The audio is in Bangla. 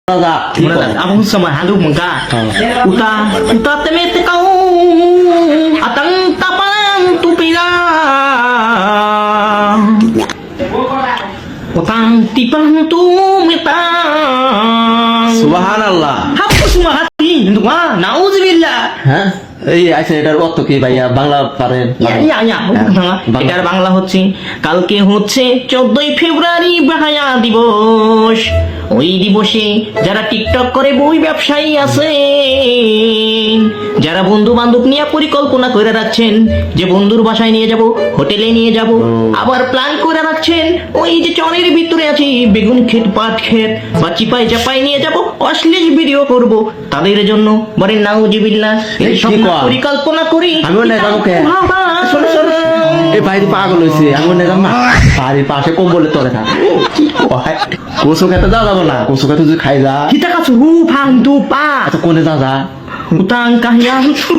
Ako sa mahalo mangga. Uta temete kau atang tapang tupira. Utang tipang tumita. সুবহানাল্লাহ। Hapus mahati. Untuk mah nauzubillah. হ্যাঁ এই আচ্ছা এটার অর্থ কি ভাইয়া বাংলা পারেন? এটার বাংলা হচ্ছে কালকে হচ্ছে 14ই ফেব্রুয়ারি বাহায়া দিবস। ওই দিবসে যারা টিকটক করে বই ব্যবসায়ী আছে, যারা বন্ধু বান্ধব নিয়ে পরিকল্পনা করে রাখছেন যে বন্ধুর বাসায় নিয়ে যাব, হোটেলে নিয়ে যাব, আবার প্ল্যান করে রাখছেন ওই যে চরের ভিতরে আছে বেগুন ক্ষেত, পাট ক্ষেত বা চিপাই চাপাই নিয়ে যাব, অশ্লীল ভিডিও করব, তাদের জন্য বলেন নাউজুবিল্লাহ। এই সব পরিকল্পনা করি আমি বলে যাবো কে? শোনো শোনো এই ভাই পাগল হয়েছে। আমি মনে না বাড়ির পাশে কম্বলে তলে থাক। কচু খেতে যাওয়া যাবো না, কচু খেতে যদি খাই যা। kita kan suruh pandu pak আচ্ছা কোনে যা যা utang kahiyang